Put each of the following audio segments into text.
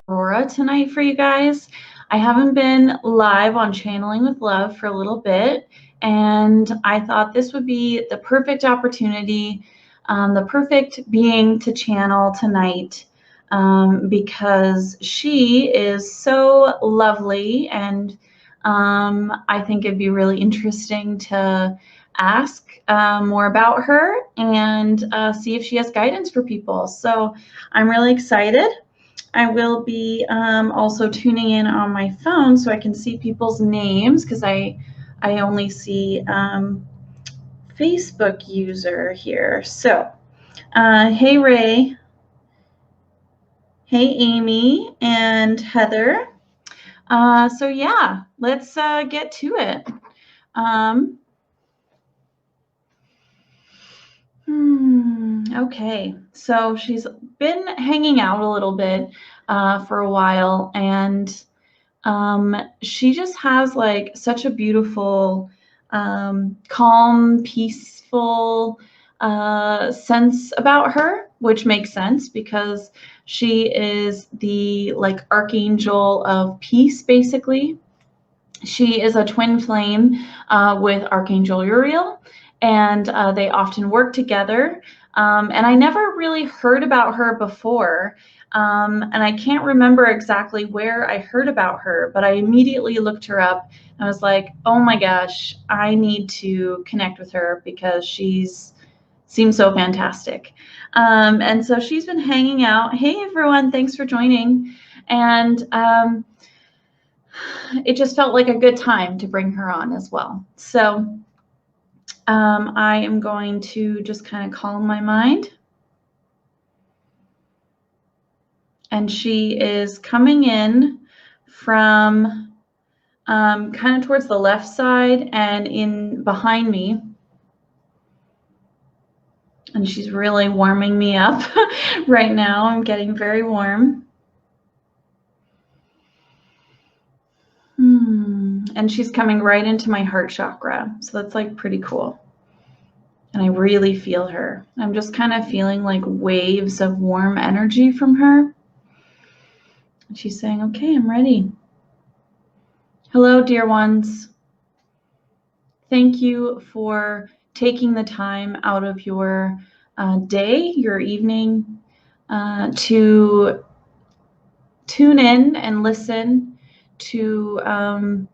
Aurora tonight for you guys. I haven't been live on Channeling with Love for a little bit, and I thought this would be the perfect opportunity, the perfect being to channel tonight, because she is so lovely, and I think it'd be really interesting to ask more about her and see if she has guidance for people. So I'm really excited. I will be also tuning in on my phone so I can see people's names, because I only see Facebook user here. So, hey Ray, hey Amy and Heather. So yeah, let's get to it. Okay, so she's been hanging out a little bit for a while, and she just has like such a beautiful, calm, peaceful sense about her, which makes sense because she is the like archangel of peace, basically. She is a twin flame with Archangel Uriel, and they often work together. And I never really heard about her before, and I can't remember exactly where I heard about her, but I immediately looked her up. And I was like, oh my gosh, I need to connect with her because seems so fantastic. And so she's been hanging out. Hey everyone, thanks for joining. And it just felt like a good time to bring her on as well. So I am going to just kind of calm my mind. And she is coming in from kind of towards the left side and in behind me. And she's really warming me up right now. I'm getting very warm. And she's coming right into my heart chakra. So that's like pretty cool. And I really feel her. I'm just kind of feeling like waves of warm energy from her. And she's saying, okay, I'm ready. Hello, dear ones. Thank you for taking the time out of your day, your evening, to tune in and listen to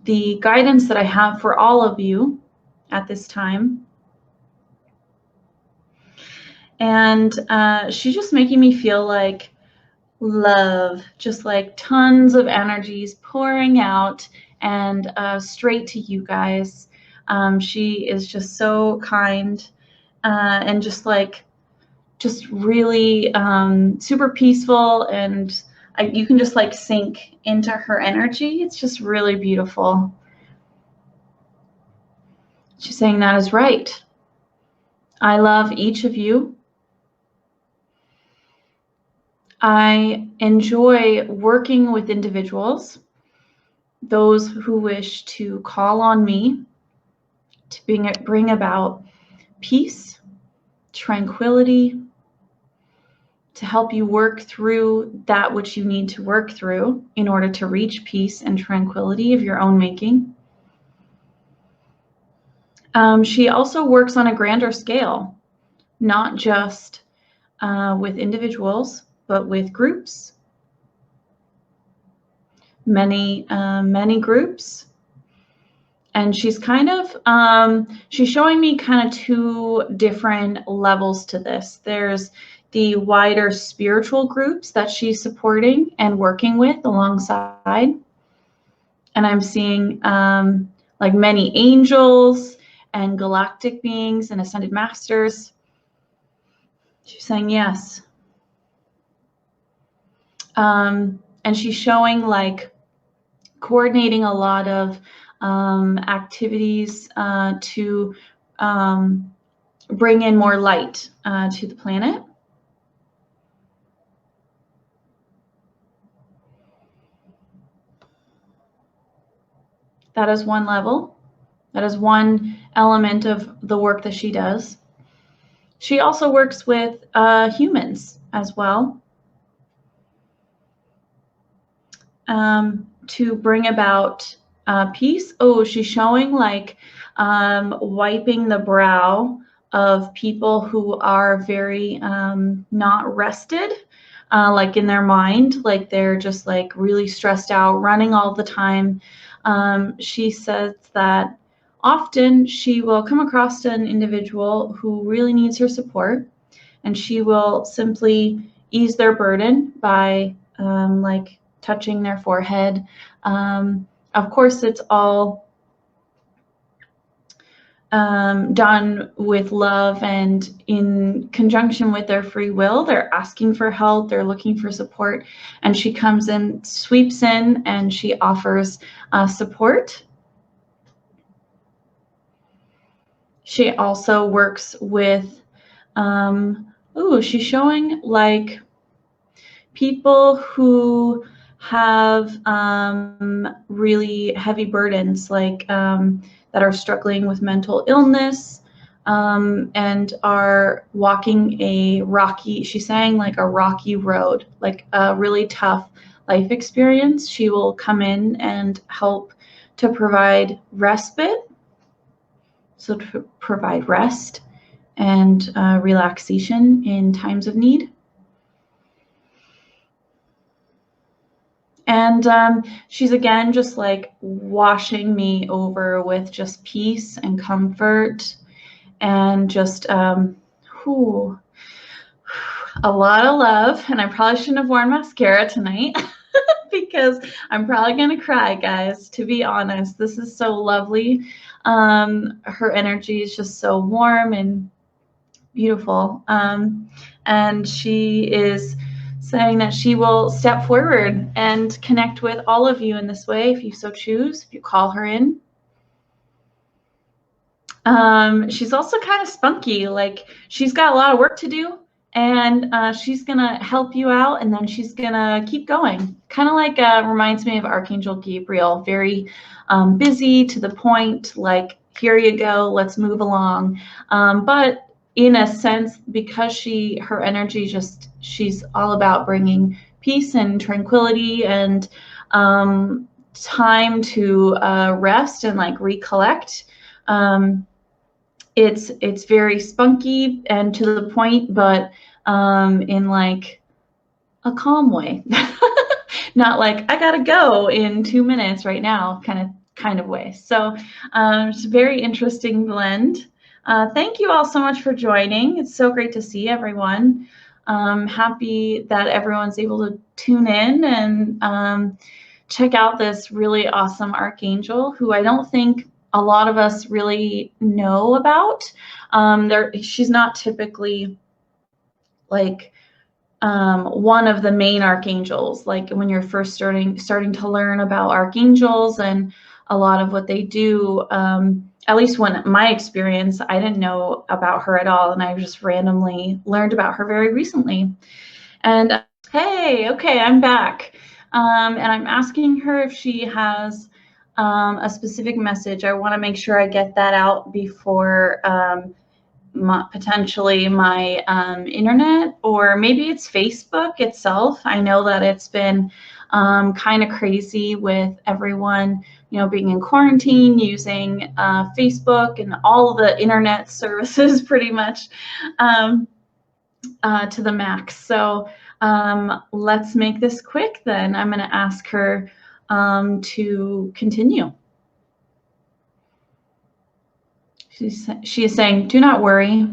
the guidance that I have for all of you at this time. And she's just making me feel like love, just like tons of energies pouring out and straight to you guys. She is just so kind and just really super peaceful, and you can just like sink into her energy. It's just really beautiful. She's saying that is right. I love each of you. I enjoy working with individuals, those who wish to call on me to bring about peace, tranquility, to help you work through that which you need to work through in order to reach peace and tranquility of your own making. She also works on a grander scale, not just with individuals, but with groups, many groups. And she's kind of, she's showing me kind of two different levels to this. There's the wider spiritual groups that she's supporting and working with alongside. And I'm seeing like many angels and galactic beings and ascended masters. She's saying yes. And she's showing like coordinating a lot of activities to bring in more light to the planet. That is one level. That is one element of the work that she does. She also works with humans as well to bring about peace. Oh, she's showing like wiping the brow of people who are very not rested, like in their mind, like they're just like really stressed out, running all the time. She says that often she will come across an individual who really needs her support, and she will simply ease their burden by like touching their forehead. Of course, it's all done with love and in conjunction with their free will. They're asking for help, they're looking for support, and she comes in, sweeps in, and she offers support. She also works with, she's showing like people who have really heavy burdens, like that are struggling with mental illness and are walking a rocky, she's saying like a rocky road, like a really tough life experience. She will come in and help to provide respite, so to provide rest and relaxation in times of need. And she's again just like washing me over with just peace and comfort and just a lot of love. And I probably shouldn't have worn mascara tonight because I'm probably going to cry, guys, to be honest. This is so lovely. Her energy is just so warm and beautiful. And she is saying that she will step forward and connect with all of you in this way if you so choose, if you call her in. She's also kind of spunky, like she's got a lot of work to do, and she's gonna help you out, and then she's gonna keep going. Kind of like reminds me of Archangel Gabriel, very busy, to the point, like here you go, let's move along. But in a sense, because her energy just, she's all about bringing peace and tranquility and time to rest and like recollect. It's very spunky and to the point, but in like a calm way. Not like I gotta go in 2 minutes right now kind of way. So it's a very interesting blend. Thank you all so much for joining. It's so great to see everyone. Happy that everyone's able to tune in and check out this really awesome archangel who I don't think a lot of us really know about. She's not typically like one of the main archangels, like when you're first starting to learn about archangels and a lot of what they do. At least when my experience, I didn't know about her at all, and I just randomly learned about her very recently. And hey, okay, I'm back. And I'm asking her if she has a specific message. I want to make sure I get that out before potentially my internet, or maybe it's Facebook itself. I know that it's been kind of crazy with everyone, being in quarantine, using Facebook and all the internet services pretty much to the max. So let's make this quick then. I'm going to ask her to continue. She is saying, do not worry.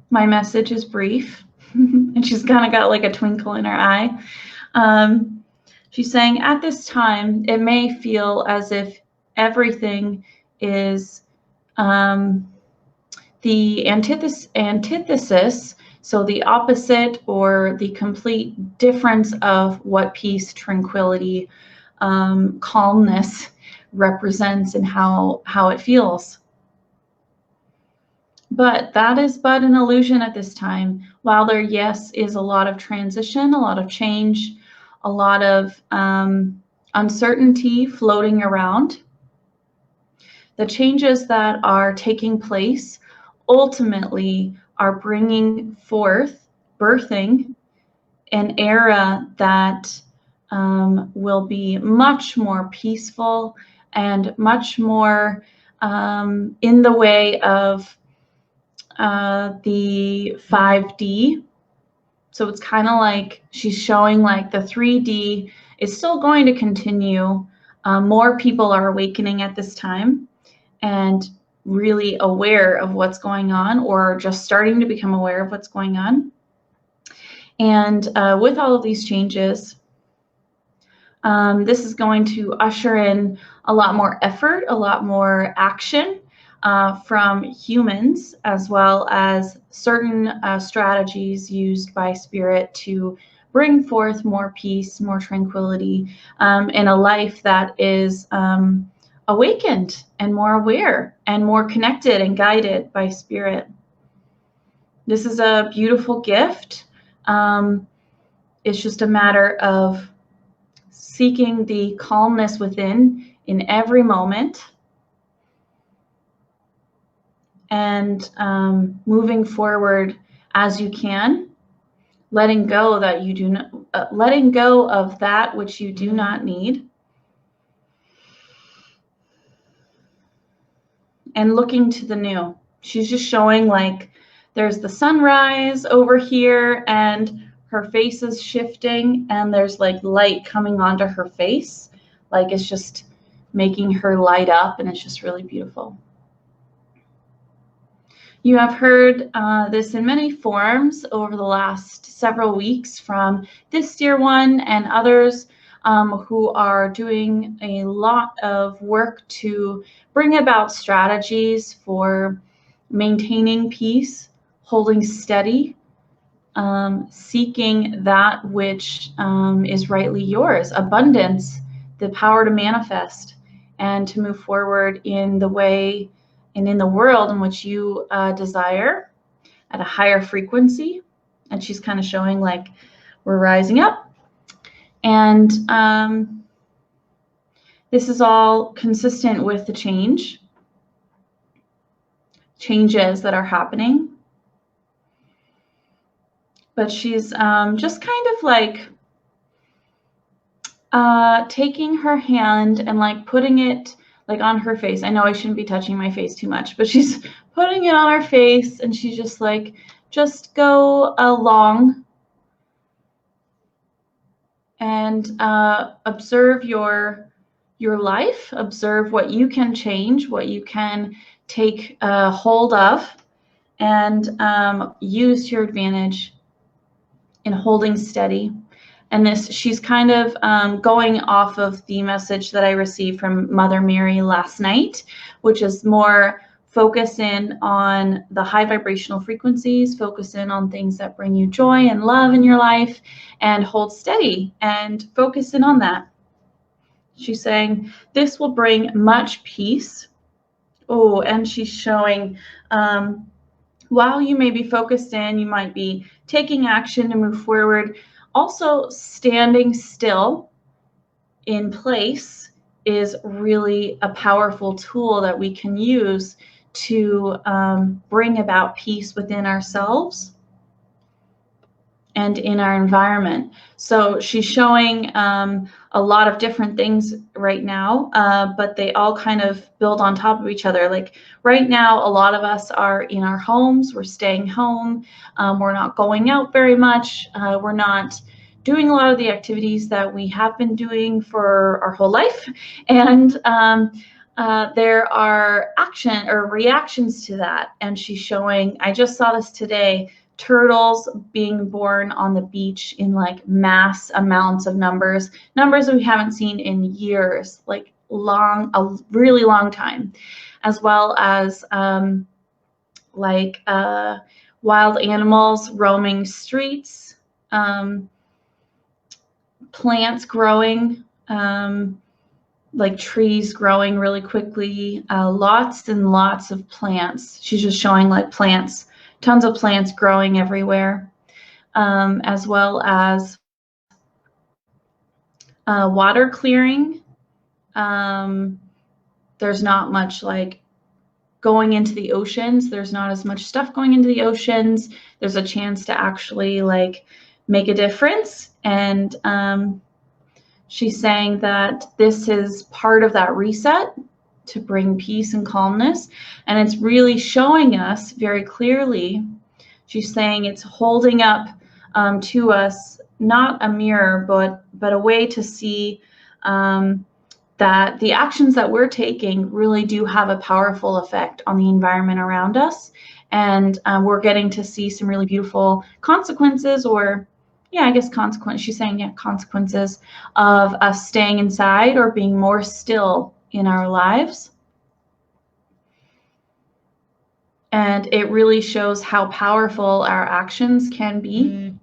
My message is brief. And she's kind of got like a twinkle in her eye. She's saying, at this time, it may feel as if everything is the antithesis, so the opposite or the complete difference of what peace, tranquility, calmness represents and how it feels. But that is but an illusion at this time. While there, yes, is a lot of transition, a lot of change, a lot of uncertainty floating around, the changes that are taking place ultimately are bringing forth, birthing an era that will be much more peaceful and much more in the way of the 5D. So it's kind of like she's showing like the 3D is still going to continue. More people are awakening at this time and really aware of what's going on, or just starting to become aware of what's going on. And with all of these changes, this is going to usher in a lot more effort, a lot more action from humans, as well as certain strategies used by spirit to bring forth more peace, more tranquility, in a life that is awakened and more aware and more connected and guided by spirit. This is a beautiful gift. It's just a matter of seeking the calmness within in every moment, and moving forward as you can, letting go that you do not, letting go of that which you do not need, and looking to the new. She's just showing like there's the sunrise over here and her face is shifting and there's like light coming onto her face. Like it's just making her light up, and it's just really beautiful. You have heard this in many forms over the last several weeks from this dear one and others who are doing a lot of work to bring about strategies for maintaining peace, holding steady, seeking that which is rightly yours, abundance, the power to manifest, and to move forward in the way and in the world in which you desire at a higher frequency. And she's kind of showing like we're rising up. And this is all consistent with the changes that are happening. But she's just kind of like taking her hand and like putting it like on her face. I know I shouldn't be touching my face too much, but she's putting it on her face, and she's just like, just go along and observe your life, observe what you can change, what you can take hold of, and use to your advantage in holding steady. And this, she's kind of going off of the message that I received from Mother Mary last night, which is more focus in on the high vibrational frequencies, focus in on things that bring you joy and love in your life, and hold steady and focus in on that. She's saying this will bring much peace. Oh, and she's showing while you may be focused in, you might be taking action to move forward. Also, standing still in place is really a powerful tool that we can use to bring about peace within ourselves and in our environment. So she's showing a lot of different things right now, but they all kind of build on top of each other. Like right now, a lot of us are in our homes, we're staying home, we're not going out very much, we're not doing a lot of the activities that we have been doing for our whole life. And there are action or reactions to that. And she's showing, I just saw this today, turtles being born on the beach in like mass amounts of numbers that we haven't seen in years, like a really long time, as well as wild animals roaming streets, plants growing, like trees growing really quickly, lots and lots of plants. She's just showing like plants, tons of plants growing everywhere, as well as water clearing. There's not much like going into the oceans. There's not as much stuff going into the oceans. There's a chance to actually like make a difference. And she's saying that this is part of that reset to bring peace and calmness. And it's really showing us very clearly. She's saying it's holding up to us, not a mirror, but a way to see that the actions that we're taking really do have a powerful effect on the environment around us. And we're getting to see some really beautiful consequences, or yeah, I guess consequences. She's saying, yeah, consequences of us staying inside or being more still in our lives. And it really shows how powerful our actions can be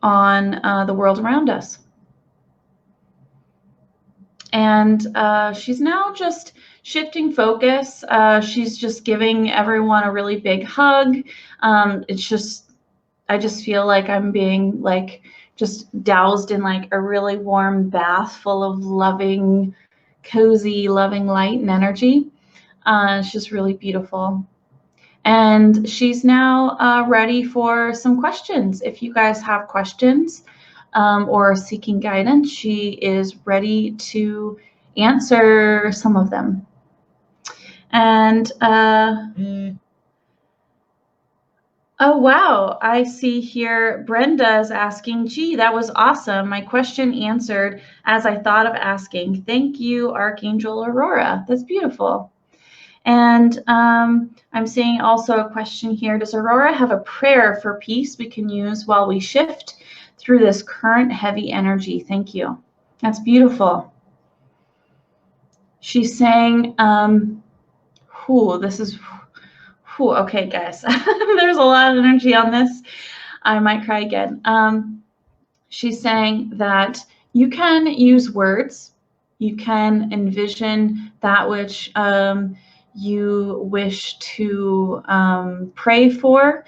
on the world around us. And she's now just shifting focus. She's just giving everyone a really big hug. It's just, I just feel like I'm being like just doused in like a really warm bath full of loving, cozy, loving light and energy. It's just really beautiful. And she's now ready for some questions. If you guys have questions or seeking guidance, she is ready to answer some of them. And oh, wow. I see here Brenda is asking, gee, that was awesome. My question answered as I thought of asking. Thank you, Archangel Aurora. That's beautiful. And I'm seeing also a question here. Does Aurora have a prayer for peace we can use while we shift through this current heavy energy? Thank you. That's beautiful. She's saying, this is, okay, guys. There's a lot of energy on this. I might cry again. She's saying that you can use words. You can envision that which you wish to pray for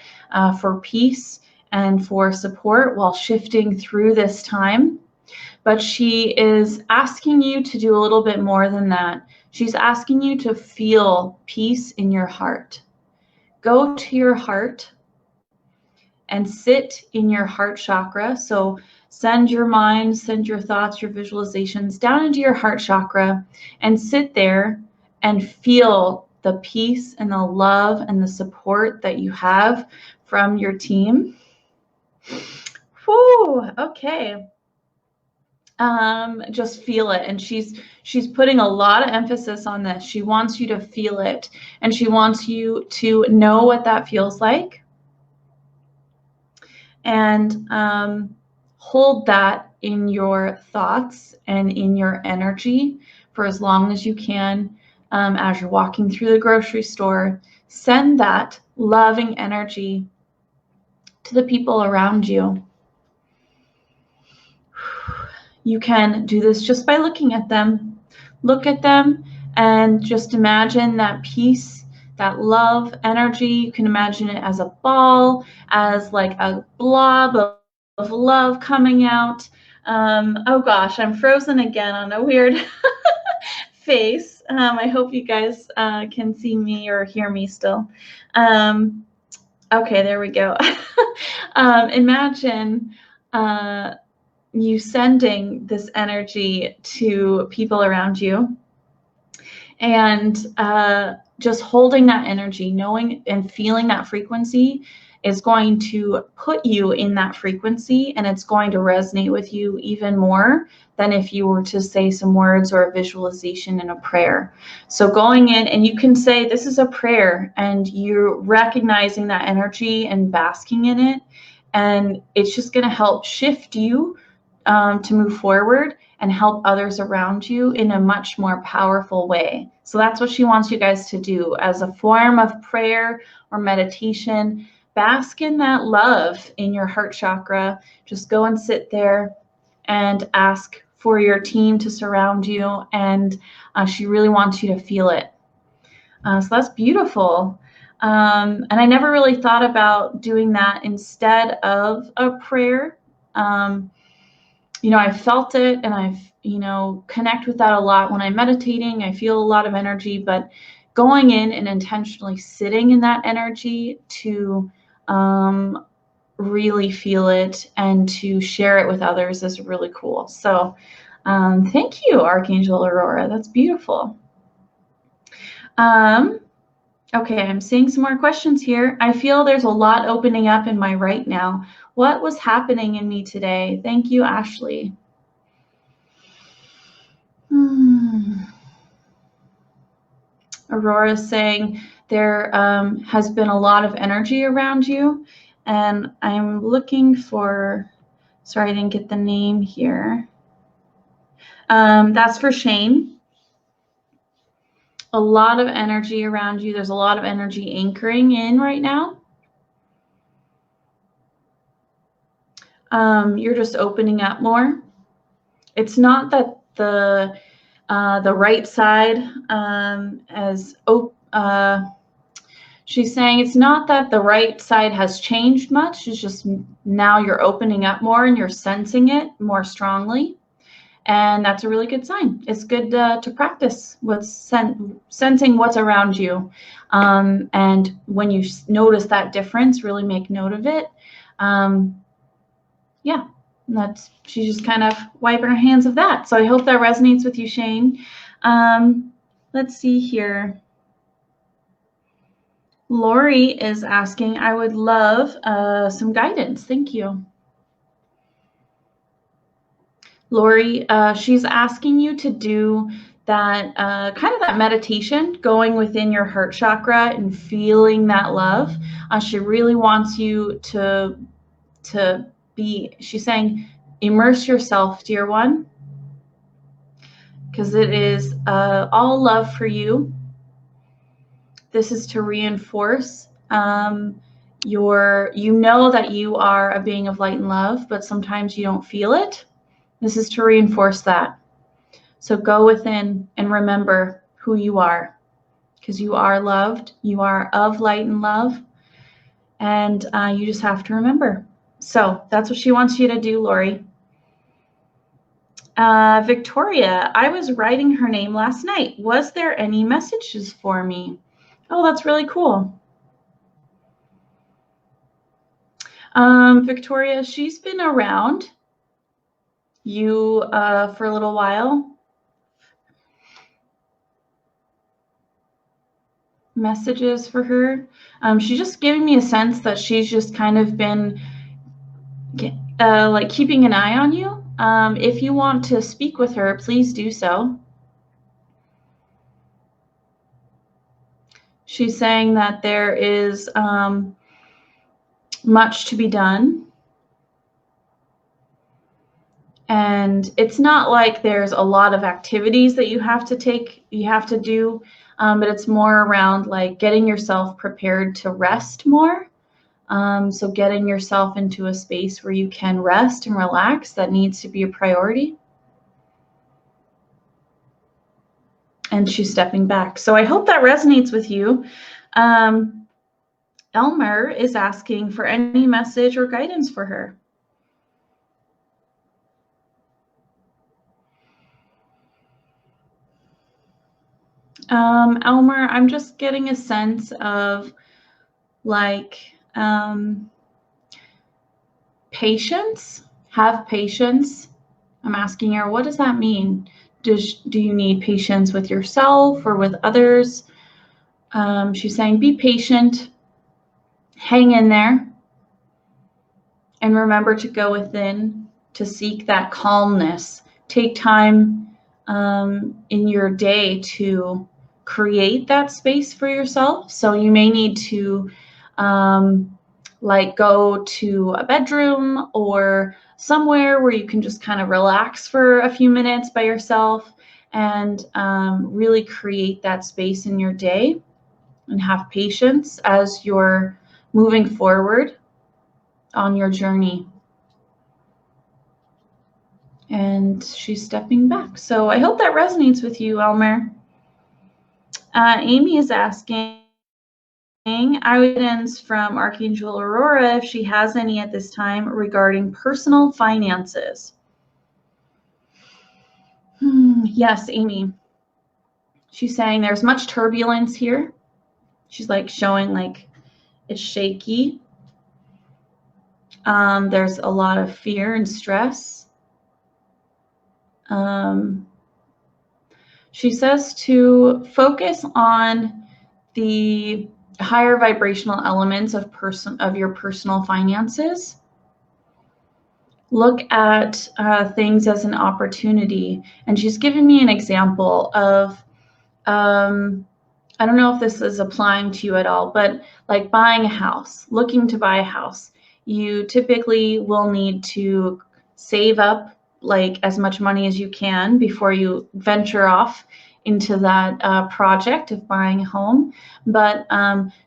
peace and for support while shifting through this time. But she is asking you to do a little bit more than that. She's asking you to feel peace in your heart. Go to your heart and sit in your heart chakra. So send your mind, send your thoughts, your visualizations down into your heart chakra and sit there and feel the peace and the love and the support that you have from your team. Whew, okay. Just feel it. And she's putting a lot of emphasis on this. She wants you to feel it, and she wants you to know what that feels like, and hold that in your thoughts and in your energy for as long as you can. As you're walking through the grocery store, send that loving energy to the people around you. You can do this just by looking at them. Look at them and just imagine that peace, that love energy. You can imagine it as a ball, as like a blob of love coming out. Oh gosh, I'm frozen again on a weird face. I hope you guys can see me or hear me still. Okay, there we go. Imagine you sending this energy to people around you, and just holding that energy, knowing and feeling that frequency is going to put you in that frequency, and it's going to resonate with you even more than if you were to say some words or a visualization in a prayer. So going in, and you can say, this is a prayer, and you're recognizing that energy and basking in it. And it's just going to help shift you to move forward and help others around you in a much more powerful way. So that's what she wants you guys to do as a form of prayer or meditation. Bask in that love in your heart chakra. Just go and sit there and ask for your team to surround you. And she really wants you to feel it. So that's beautiful. And I never really thought about doing that instead of a prayer. You know, I felt it, and I've, you know, connect with that a lot when I'm meditating. I feel a lot of energy, but going in and intentionally sitting in that energy to really feel it and to share it with others is really cool. So thank you, Archangel Aurora. That's beautiful. Okay, I'm seeing some more questions here. I feel there's a lot opening up in my right now. What was happening in me today? Thank you, Ashley. Aurora's saying there has been a lot of energy around you, and I'm looking for, sorry, I didn't get the name here. That's for Shane. A lot of energy around you. There's a lot of energy anchoring in right now. You're just opening up more. It's not that the right side she's saying it's not that the right side has changed much. It's just now you're opening up more and you're sensing it more strongly. And that's a really good sign. It's good to practice with sensing what's around you. And when you notice that difference, really make note of it. Yeah, she's just kind of wiping her hands of that. So I hope that resonates with you, Shane. Let's see here. Lori is asking, I would love some guidance. Thank you. Lori, she's asking you to do that kind of that meditation, going within your heart chakra and feeling that love. She really wants you to be, she's saying, immerse yourself, dear one, because it is all love for you. This is to reinforce you know that you are a being of light and love, but sometimes you don't feel it. This is to reinforce that. So go within and remember who you are, because you are loved. You are of light and love, and you just have to remember. So that's what she wants you to do, Lori. Victoria, I was writing her name last night. Was there any messages for me? Oh, that's really cool. Victoria, she's been around you for a little while. Messages for her. She's just giving me a sense that she's just kind of been like keeping an eye on you. If you want to speak with her, please do so. She's saying that there is much to be done. And it's not like there's a lot of activities that you have to do, but it's more around like getting yourself prepared to rest more. So getting yourself into a space where you can rest and relax, that needs to be a priority. And she's stepping back. So I hope that resonates with you. Elmer is asking for any message or guidance for her. Elmer, I'm just getting a sense of like patience. Have patience. I'm asking her, what does that mean? Do you need patience with yourself or with others? She's saying, be patient, hang in there. And remember to go within to seek that calmness. Take time in your day to create that space for yourself. So you may need to like go to a bedroom or somewhere where you can just kind of relax for a few minutes by yourself and really create that space in your day and have patience as you're moving forward on your journey. And she's stepping back. So I hope that resonates with you, Elmer. Amy is asking guidance from Archangel Aurora if she has any at this time regarding personal finances. Yes, Amy. She's saying there's much turbulence here. She's like showing like it's shaky. There's a lot of fear and stress. She says to focus on the higher vibrational elements of your personal finances. Look at things as an opportunity. And she's given me an example of, I don't know if this is applying to you at all, but like buying a house, looking to buy a house. You typically will need to save up like as much money as you can before you venture off into that project of buying a home. But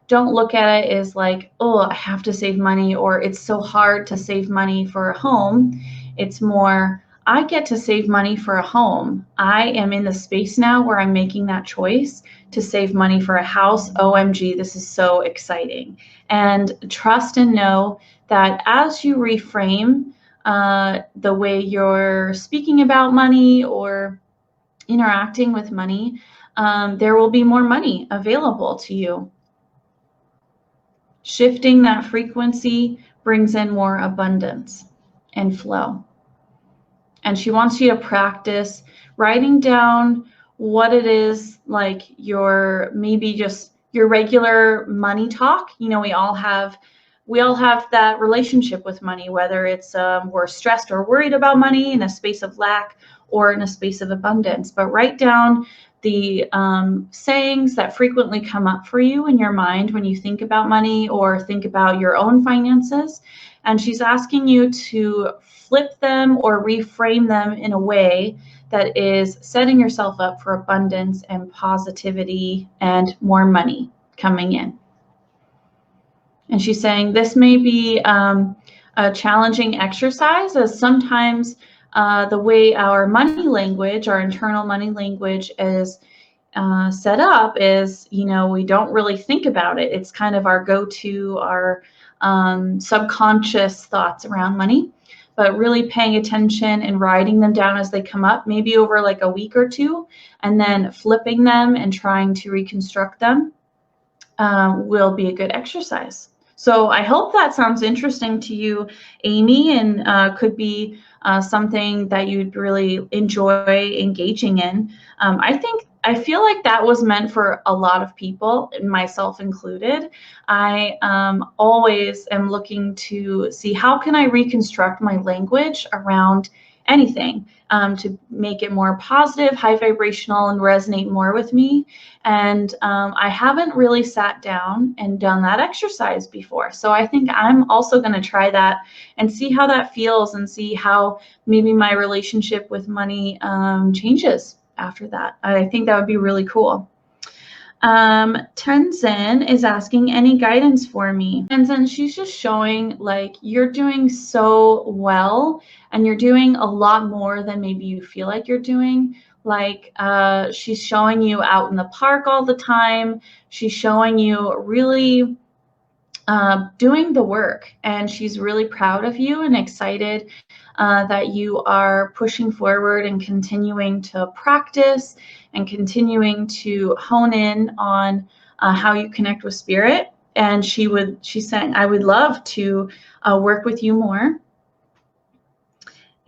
don't look at it as like, oh, I have to save money, or it's so hard to save money for a home. It's more, I get to save money for a home. I am in the space now where I'm making that choice to save money for a house. OMG, this is so exciting. And trust and know that as you reframe the way you're speaking about money or interacting with money, there will be more money available to you. Shifting that frequency brings in more abundance and flow. And she wants you to practice writing down what it is like your maybe just your regular money talk. You know, we all have that relationship with money, whether it's we're stressed or worried about money in a space of lack or in a space of abundance. But write down the sayings that frequently come up for you in your mind when you think about money or think about your own finances. And she's asking you to flip them or reframe them in a way that is setting yourself up for abundance and positivity and more money coming in. And she's saying this may be a challenging exercise, as sometimes the way our money language, our internal money language is set up is, you know, we don't really think about it. It's kind of our go-to, our subconscious thoughts around money. But really paying attention and writing them down as they come up, maybe over like a week or two, and then flipping them and trying to reconstruct them will be a good exercise. So I hope that sounds interesting to you, Amy, and could be something that you'd really enjoy engaging in. I feel like that was meant for a lot of people, myself included. I always am looking to see how can I reconstruct my language around anything to make it more positive, high vibrational, and resonate more with me. And I haven't really sat down and done that exercise before. So I think I'm also going to try that and see how that feels and see how maybe my relationship with money changes after that. I think that would be really cool. Tenzin is asking any guidance for me. Tenzin, she's just showing like you're doing so well and you're doing a lot more than maybe you feel like you're doing. Like she's showing you out in the park all the time. She's showing you really doing the work, and she's really proud of you and excited that you are pushing forward and continuing to practice and continuing to hone in on how you connect with spirit. And she's saying, I would love to work with you more.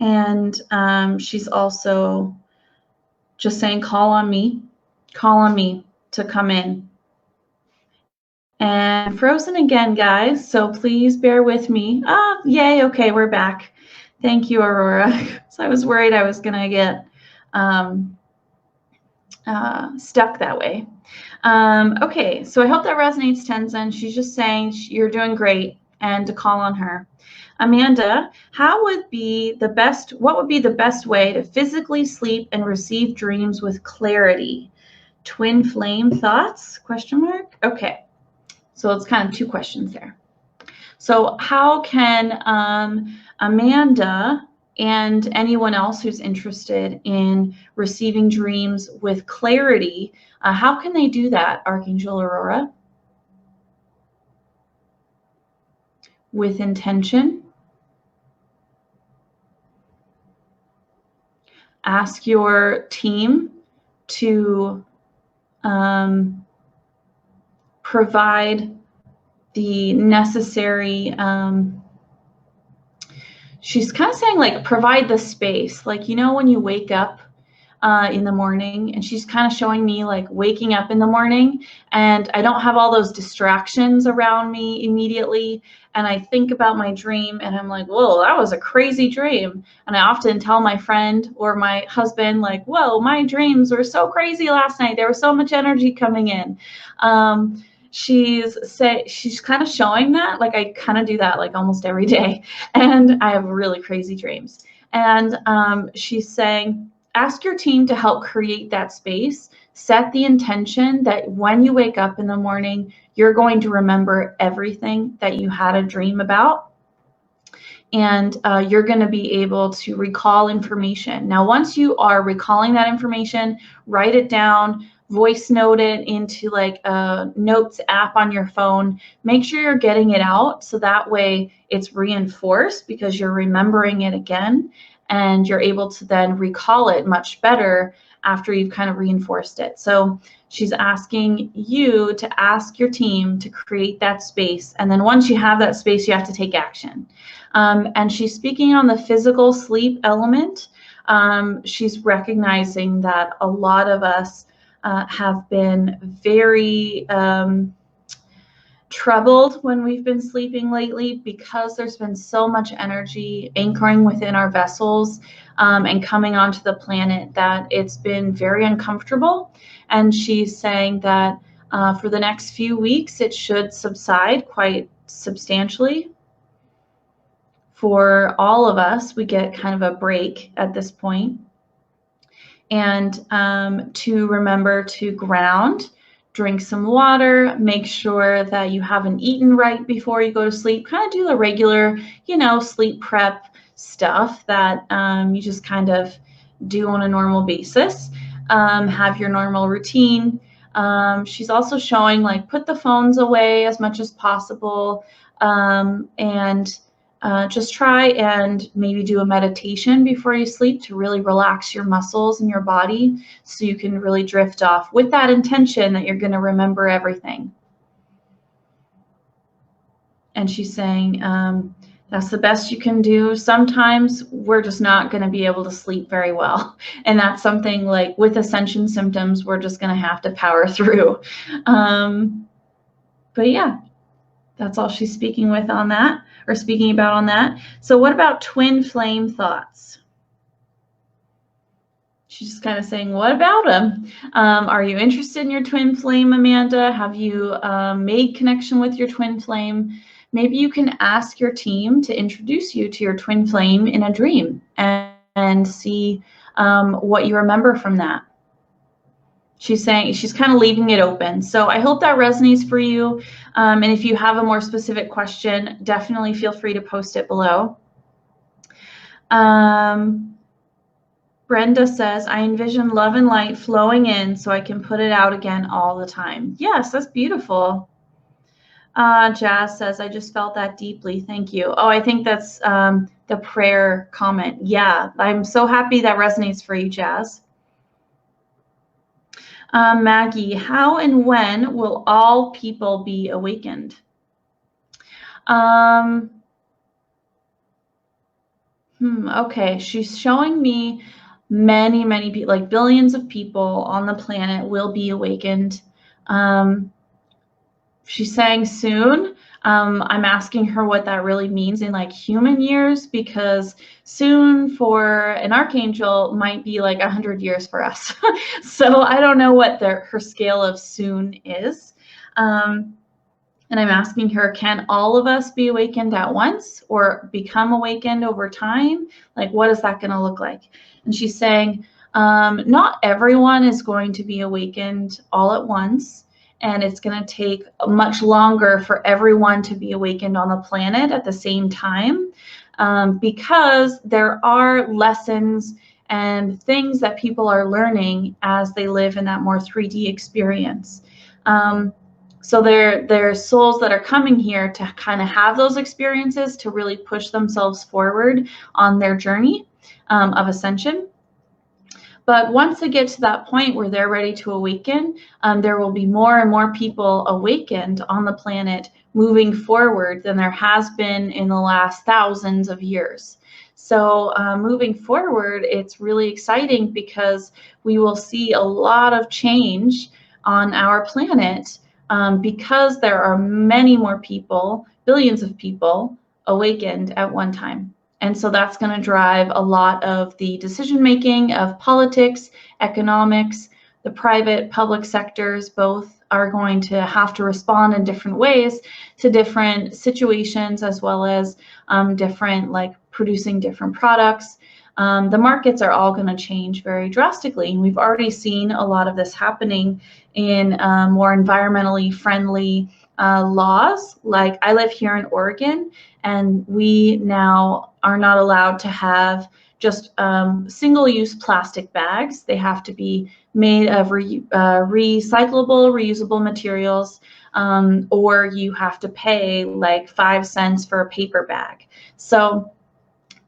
And she's also just saying, call on me to come in And frozen again, guys, so please bear with me. Ah, yay, okay, we're back. Thank you, Aurora. So I was worried I was going to get stuck that way. Okay, so I hope that resonates, Tenzin. She's just saying you're doing great and to call on her. Amanda, what would be the best way to physically sleep and receive dreams with clarity? Twin flame thoughts? Question mark. Okay, so it's kind of two questions there. So how can Amanda and anyone else who's interested in receiving dreams with clarity, how can they do that, Archangel Aurora? With intention. Ask your team to provide the necessary, she's kind of saying like provide the space, like, you know, when you wake up in the morning, and she's kind of showing me like waking up in the morning and I don't have all those distractions around me immediately, and I think about my dream and I'm like, whoa, that was a crazy dream. And I often tell my friend or my husband like, whoa, my dreams were so crazy last night, there was so much energy coming in. She's kind of showing that, like I kind of do that like almost every day, and I have really crazy dreams. And she's saying, ask your team to help create that space. Set the intention that when you wake up in the morning, you're going to remember everything that you had a dream about. And you're going to be able to recall information. Now, once you are recalling that information, write it down, voice note it into like a notes app on your phone. Make sure you're getting it out so that way it's reinforced because you're remembering it again. And you're able to then recall it much better after you've kind of reinforced it. So she's asking you to ask your team to create that space. And then once you have that space, you have to take action. And she's speaking on the physical sleep element. She's recognizing that a lot of us have been very troubled when we've been sleeping lately because there's been so much energy anchoring within our vessels and coming onto the planet that it's been very uncomfortable. And she's saying that for the next few weeks, it should subside quite substantially. For all of us, we get kind of a break at this point. And to remember to ground, drink some water, make sure that you haven't eaten right before you go to sleep. Kind of do the regular, you know, sleep prep stuff that you just kind of do on a normal basis. Have your normal routine. She's also showing like put the phones away as much as possible, and just try and maybe do a meditation before you sleep to really relax your muscles and your body so you can really drift off with that intention that you're going to remember everything. And she's saying that's the best you can do. Sometimes we're just not going to be able to sleep very well. And that's something like with ascension symptoms, we're just going to have to power through. But yeah, that's all she's speaking with on that, or speaking about on that. So what about twin flame thoughts? She's just kind of saying, what about them? Are you interested in your twin flame, Amanda? Have you made connection with your twin flame? Maybe you can ask your team to introduce you to your twin flame in a dream and see what you remember from that. She's saying, she's kind of leaving it open. So I hope that resonates for you. And if you have a more specific question, definitely feel free to post it below. Brenda says, I envision love and light flowing in so I can put it out again all the time. Yes, that's beautiful. Jazz says, I just felt that deeply. Thank you. Oh, I think that's the prayer comment. Yeah, I'm so happy that resonates for you, Jazz. Maggie, how and when will all people be awakened? Okay, she's showing me many people, like billions of people on the planet will be awakened. She's saying soon. I'm asking her what that really means in like human years, because soon for an archangel might be like 100 years for us. So I don't know what her scale of soon is. And I'm asking her, can all of us be awakened at once or become awakened over time? Like, what is that going to look like? And she's saying, not everyone is going to be awakened all at once. And it's going to take much longer for everyone to be awakened on the planet at the same time, because there are lessons and things that people are learning as they live in that more 3D experience. So there's souls that are coming here to kind of have those experiences, to really push themselves forward on their journey of ascension. But once they get to that point where they're ready to awaken, there will be more and more people awakened on the planet moving forward than there has been in the last thousands of years. So moving forward, it's really exciting because we will see a lot of change on our planet, because there are many more people, billions of people, awakened at one time. And so that's going to drive a lot of the decision making of politics, economics, the private, public sectors. Both are going to have to respond in different ways to different situations, as well as different, like producing different products. The markets are all going to change very drastically. And we've already seen a lot of this happening in more environmentally friendly laws. Like, I live here in Oregon, and we now are not allowed to have just single-use plastic bags. They have to be made of recyclable, reusable materials, or you have to pay like 5 cents for a paper bag. So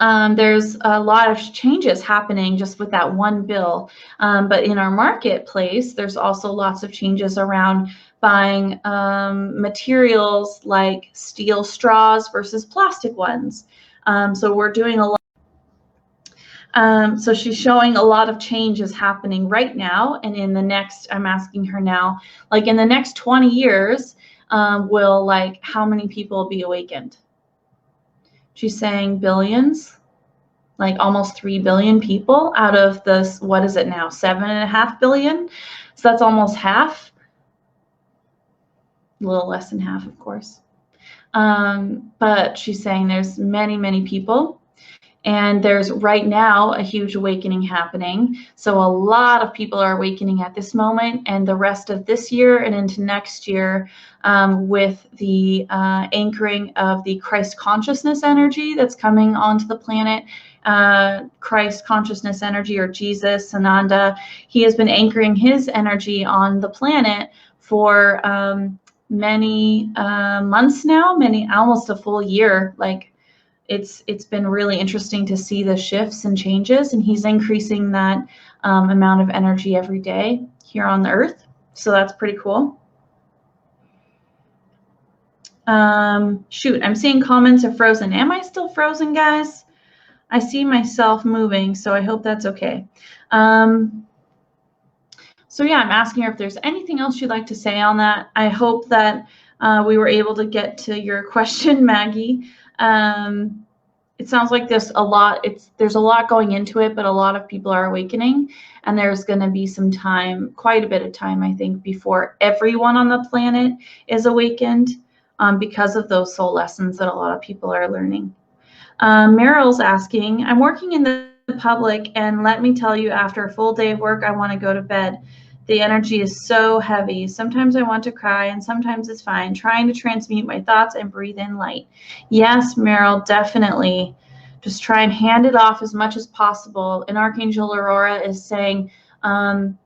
there's a lot of changes happening just with that one bill. But in our marketplace, there's also lots of changes around buying materials like steel straws versus plastic ones. So we're doing a lot. So she's showing a lot of changes happening right now. And in the next, I'm asking her now, like in the next 20 years, will like how many people be awakened? She's saying billions, like almost 3 billion people out of this, what is it now, 7.5 billion? So that's almost half, a little less than half, of course. But she's saying there's many, many people. And there's right now a huge awakening happening. So a lot of people are awakening at this moment, and the rest of this year and into next year, with the anchoring of the Christ consciousness energy that's coming onto the planet. Christ consciousness energy, or Jesus, Sananda, he has been anchoring his energy on the planet for many months now, almost a full year. Like, it's been really interesting to see the shifts and changes, and he's increasing that amount of energy every day here on the earth. So that's pretty cool. Shoot, I'm seeing comments are frozen. Am I still frozen, guys? I see myself moving, so I hope that's okay. So yeah, I'm asking her if there's anything else you'd like to say on that. I hope that we were able to get to your question, Maggie. It sounds like there's a lot going into it, but a lot of people are awakening, and there's going to be some time, quite a bit of time, I think, before everyone on the planet is awakened, because of those soul lessons that a lot of people are learning. Meryl's asking, I'm working in the public, and let me tell you, after a full day of work, I want to go to bed. The energy is so heavy. Sometimes I want to cry, and sometimes it's fine. Trying to transmute my thoughts and breathe in light. Yes, Meryl, definitely. Just try and hand it off as much as possible. And Archangel Aurora is saying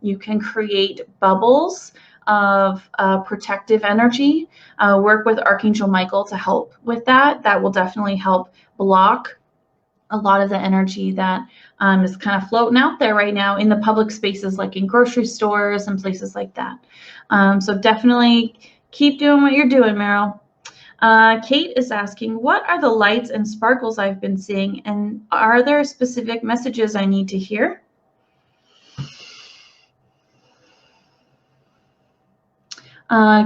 you can create bubbles of protective energy. Work with Archangel Michael to help with that. That will definitely help block a lot of the energy that is kind of floating out there right now in the public spaces, like in grocery stores and places like that. So definitely keep doing what you're doing, Meryl. Kate is asking, what are the lights and sparkles I've been seeing, and are there specific messages I need to hear?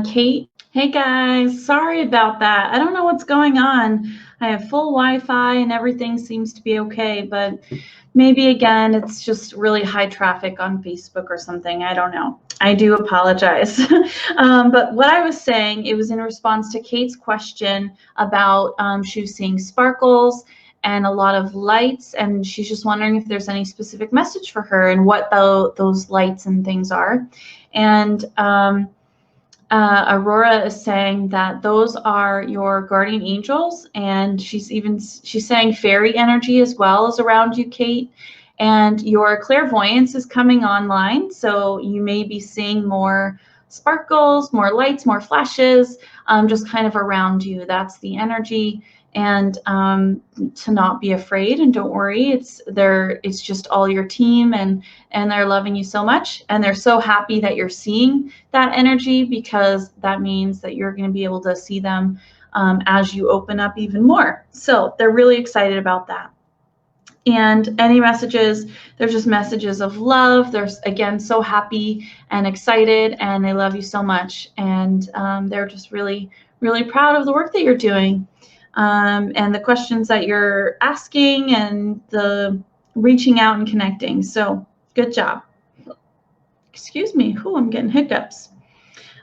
Kate, Hey guys, sorry about that. I don't know what's going on. I have full Wi-Fi and everything seems to be okay, but maybe again, it's just really high traffic on Facebook or something. I don't know. I do apologize. But what I was saying, it was in response to Kate's question about she was seeing sparkles and a lot of lights, and she's just wondering if there's any specific message for her and what those lights and things are. And Aurora is saying that those are your guardian angels, and she's saying fairy energy as well is around you, Kate. And your clairvoyance is coming online, so you may be seeing more sparkles, more lights, more flashes, just kind of around you. That's the energy. And to not be afraid and don't worry. It's just all your team, and they're loving you so much, and they're so happy that you're seeing that energy, because that means that you're going to be able to see them as you open up even more. So they're really excited about that. And any messages, they're just messages of love. They're, again, so happy and excited, and they love you so much. And they're just really, really proud of the work that you're doing, and the questions that you're asking, and the reaching out and connecting. So good job. Excuse me. Ooh, I'm getting hiccups.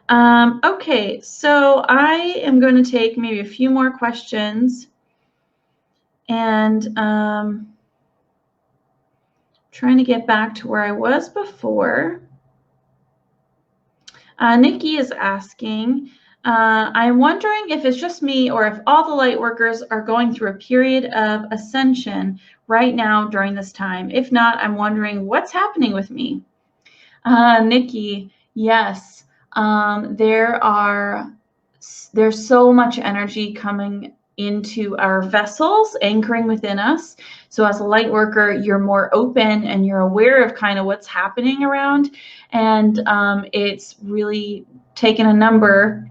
Okay, so I am going to take maybe a few more questions, and trying to get back to where I was before. Nikki is asking, I'm wondering if it's just me or if all the light workers are going through a period of ascension right now during this time. If not, I'm wondering what's happening with me. Nikki, yes, there's so much energy coming into our vessels, anchoring within us. So as a light worker, you're more open and you're aware of kind of what's happening around. And it's really taken a number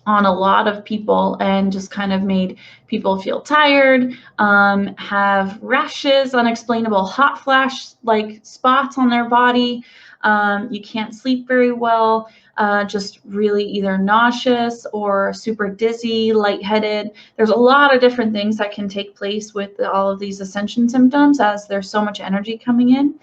on a lot of people and just kind of made people feel tired, have rashes, unexplainable hot flash like spots on their body. You can't sleep very well, just really either nauseous or super dizzy, lightheaded. There's a lot of different things that can take place with all of these ascension symptoms, as there's so much energy coming in.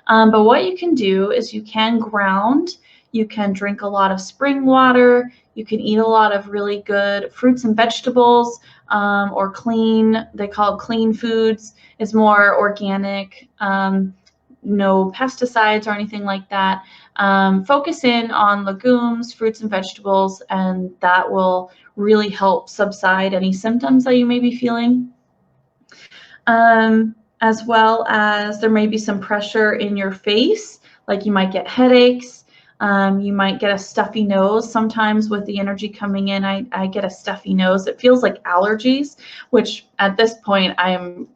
But what you can do is you can ground. You can drink a lot of spring water. You can eat a lot of really good fruits and vegetables, or clean, they call it clean foods, is more organic, no pesticides or anything like that. Focus in on legumes, fruits and vegetables, and that will really help subside any symptoms that you may be feeling. As well as there may be some pressure in your face, like you might get headaches. You might get a stuffy nose. Sometimes with the energy coming in, I get a stuffy nose. It feels like allergies, which at this point I am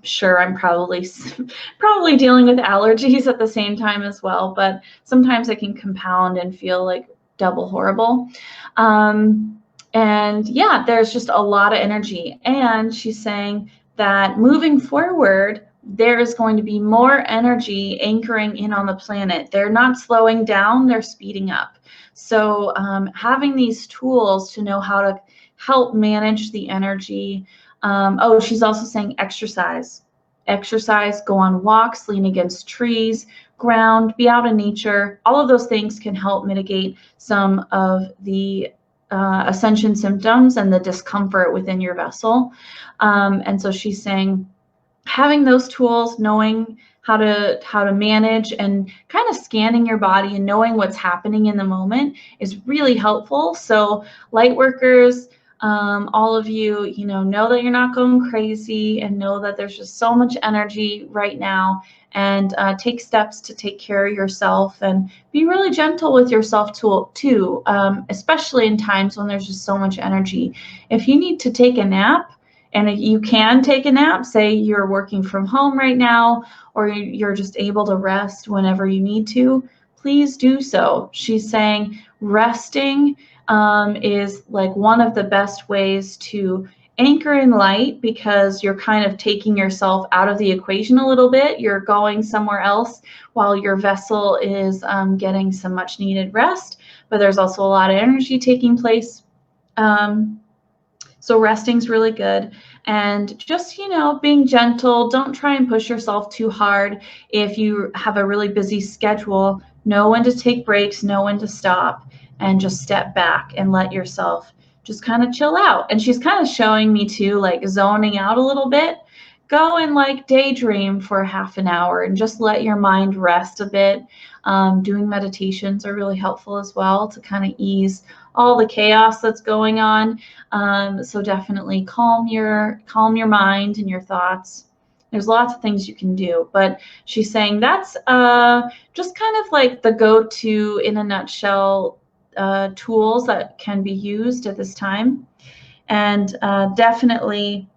sure I'm probably dealing with allergies at the same time as well, but sometimes it can compound and feel like double horrible. And yeah, there's just a lot of energy. And she's saying that moving forward, there is going to be more energy anchoring in on the planet. They're not slowing down, they're speeding up. So having these tools to know how to help manage the energy. Oh, she's also saying exercise. Exercise, go on walks, lean against trees, ground, be out in nature. All of those things can help mitigate some of the ascension symptoms and the discomfort within your vessel. And so she's saying, having those tools, knowing how to manage and kind of scanning your body and knowing what's happening in the moment is really helpful. So light workers, all of you, know that you're not going crazy, and know that there's just so much energy right now, and take steps to take care of yourself and be really gentle with yourself too, especially in times when there's just so much energy. If you need to take a nap, and you can take a nap, say you're working from home right now, or you're just able to rest whenever you need to, please do so. She's saying resting is like one of the best ways to anchor in light, because you're kind of taking yourself out of the equation a little bit. You're going somewhere else while your vessel is getting some much needed rest, but there's also a lot of energy taking place. So resting's really good. And just, being gentle. Don't try and push yourself too hard. If you have a really busy schedule, know when to take breaks, know when to stop, and just step back and let yourself just kind of chill out. And she's kind of showing me too, like zoning out a little bit. Go and like daydream for half an hour and just let your mind rest a bit. Doing meditations are really helpful as well to kind of ease all the chaos that's going on. So definitely calm your mind and your thoughts. There's lots of things you can do, but she's saying that's just kind of like the go-to in a nutshell tools that can be used at this time. And definitely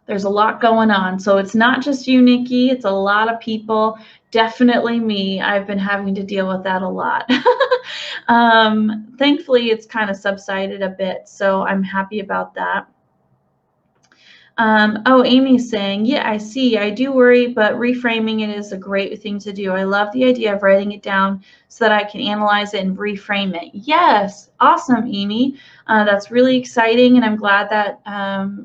there's a lot going on. So it's not just you, Nikki. It's a lot of people. Definitely me. I've been having to deal with that a lot. Thankfully, it's kind of subsided a bit, so I'm happy about that. Oh, Amy's saying, yeah, I see. I do worry, but reframing it is a great thing to do. I love the idea of writing it down so that I can analyze it and reframe it. Yes, awesome, Amy. That's really exciting, and I'm glad that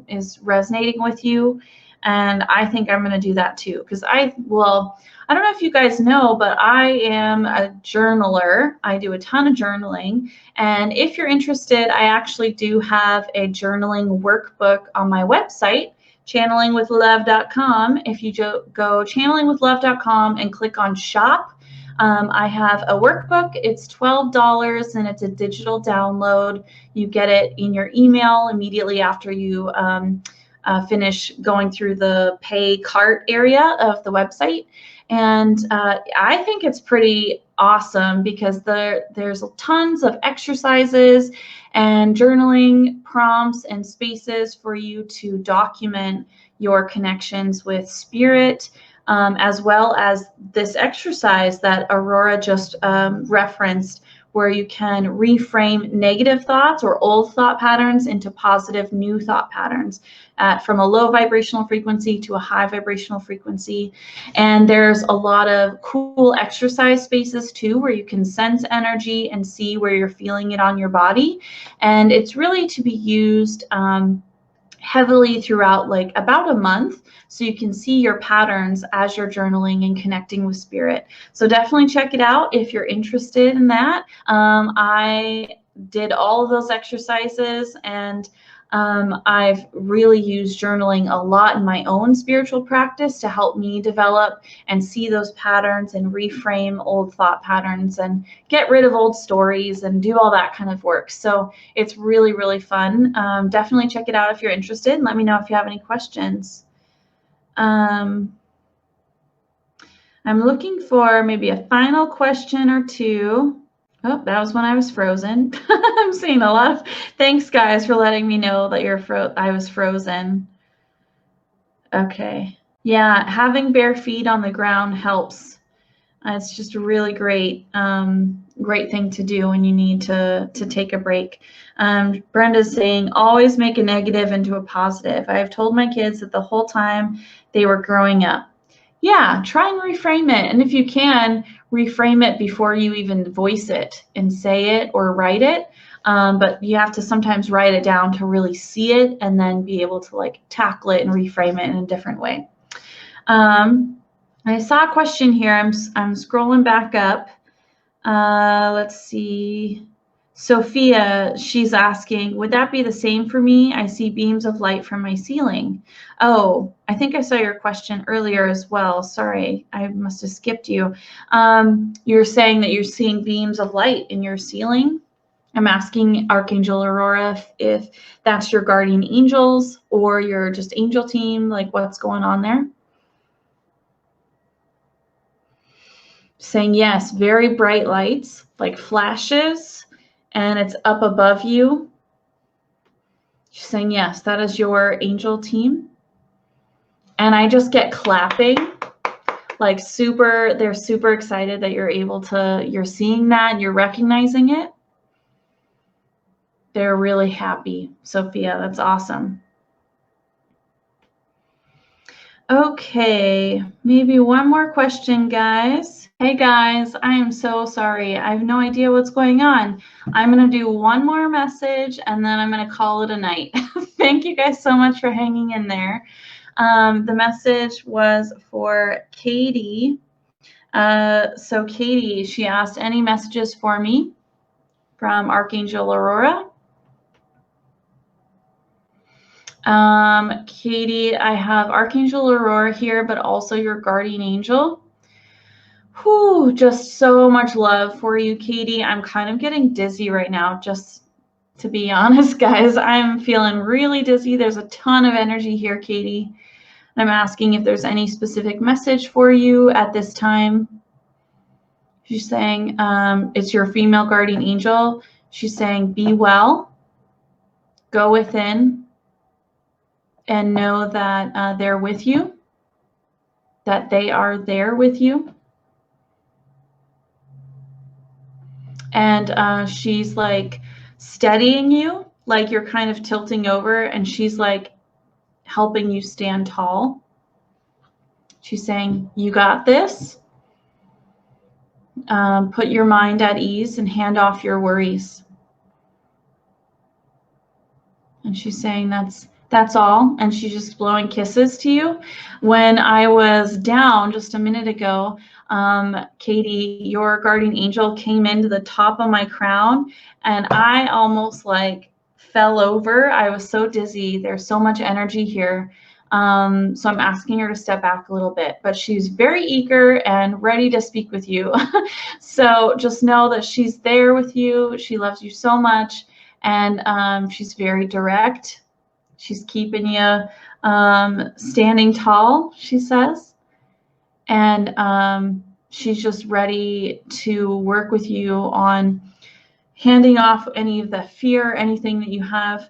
is resonating with you. And I think I'm going to do that too, because I don't know if you guys know, but I am a journaler. I do a ton of journaling. And if you're interested, I actually do have a journaling workbook on my website, channelingwithlove.com. If you go channelingwithlove.com and click on shop, I have a workbook. It's $12 and it's a digital download. You get it in your email immediately after you finish going through the pay cart area of the website. And I think it's pretty awesome because there's tons of exercises and journaling prompts and spaces for you to document your connections with spirit, as well as this exercise that Aurora just referenced, where you can reframe negative thoughts or old thought patterns into positive new thought patterns from a low vibrational frequency to a high vibrational frequency. And there's a lot of cool exercise spaces too, where you can sense energy and see where you're feeling it on your body. And it's really to be used heavily throughout like about a month, so you can see your patterns as you're journaling and connecting with spirit. So definitely check it out if you're interested in that. I did all of those exercises, and I've really used journaling a lot in my own spiritual practice to help me develop and see those patterns and reframe old thought patterns and get rid of old stories and do all that kind of work. So it's really, really fun. Definitely check it out if you're interested, and let me know if you have any questions. I'm looking for maybe a final question or two. Oh, that was when I was frozen. I'm seeing a lot of, thanks guys for letting me know that I was frozen. Okay. Yeah, having bare feet on the ground helps. It's just a really great thing to do when you need to take a break. Brenda's saying, always make a negative into a positive. I have told my kids that the whole time they were growing up. Yeah, try and reframe it. And if you can, reframe it before you even voice it and say it or write it. But you have to sometimes write it down to really see it and then be able to like tackle it and reframe it in a different way. I saw a question here. I'm scrolling back up. Let's see. Sophia, she's asking, would that be the same for me? I see beams of light from my ceiling. Oh, I think I saw your question earlier as well. Sorry, I must have skipped you. You're saying that you're seeing beams of light in your ceiling. I'm asking Archangel Aurora if that's your guardian angels or your just angel team, like what's going on there. Saying yes, very bright lights, like flashes, and it's up above you. She's saying yes, that is your angel team. And I just get clapping, like they're super excited that you're seeing that, you're recognizing it. They're really happy, Sophia, that's awesome. Okay, maybe one more question, guys. Hey guys, I am so sorry. I have no idea what's going on. I'm going to do one more message and then I'm going to call it a night. Thank you guys so much for hanging in there. The message was for Katie. So Katie, she asked any messages for me from Archangel Aurora. Katie, I have Archangel Aurora here, but also your guardian angel. Whew, just so much love for you, Katie. I'm kind of getting dizzy right now, just to be honest, guys. I'm feeling really dizzy. There's a ton of energy here, Katie. I'm asking if there's any specific message for you at this time. She's saying it's your female guardian angel. She's saying, be well, go within, and know that they're with you, that they are there with you. And she's like steadying you, like you're kind of tilting over, and she's like helping you stand tall. She's saying, you got this. Put your mind at ease and hand off your worries. And she's saying that's all. And she's just blowing kisses to you. When I was down just a minute ago, Katie, your guardian angel came into the top of my crown and I almost like fell over. I was so dizzy. There's so much energy here. So I'm asking her to step back a little bit, but she's very eager and ready to speak with you. So just know that she's there with you. She loves you so much. And she's very direct. She's keeping you standing tall, she says. And she's just ready to work with you on handing off any of the fear, anything that you have,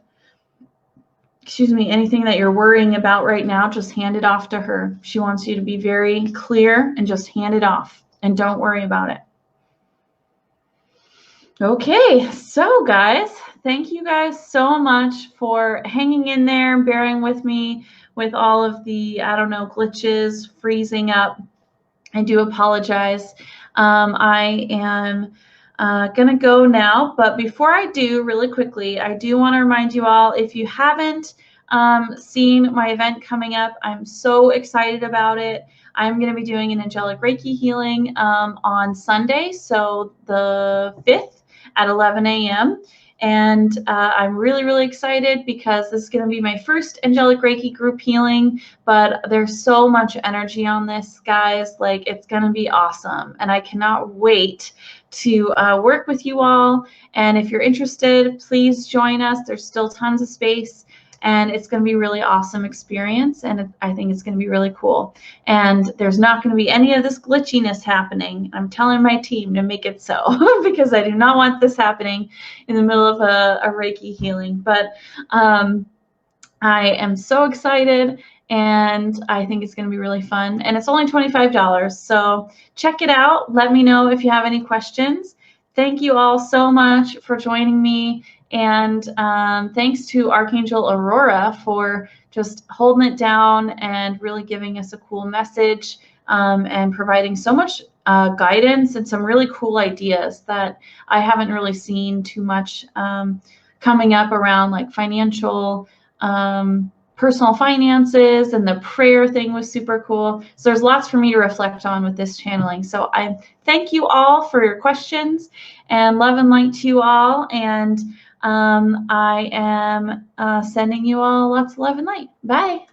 anything that you're worrying about right now, just hand it off to her. She wants you to be very clear and just hand it off and don't worry about it. Okay, so guys, thank you guys so much for hanging in there, bearing with me with all of the, I don't know, glitches, freezing up. I do apologize. I am going to go now, but before I do, really quickly, I do want to remind you all, if you haven't seen my event coming up, I'm so excited about it. I'm going to be doing an Angelic Reiki healing on Sunday, so the 5th at 11 a.m. And I'm really, really excited because this is going to be my first Angelic Reiki group healing, but there's so much energy on this, guys. Like, it's going to be awesome. And I cannot wait to work with you all. And if you're interested, please join us. There's still tons of space. And it's going to be a really awesome experience, and I think it's going to be really cool. And there's not going to be any of this glitchiness happening. I'm telling my team to make it so because I do not want this happening in the middle of a Reiki healing. But I am so excited, and I think it's going to be really fun. And it's only $25, so check it out. Let me know if you have any questions. Thank you all so much for joining me. And thanks to Archangel Aurora for just holding it down and really giving us a cool message and providing so much guidance and some really cool ideas that I haven't really seen too much coming up around, like financial, personal finances, and the prayer thing was super cool. So there's lots for me to reflect on with this channeling. So I thank you all for your questions, and love and light to you all. And I am sending you all lots of love and light. Bye.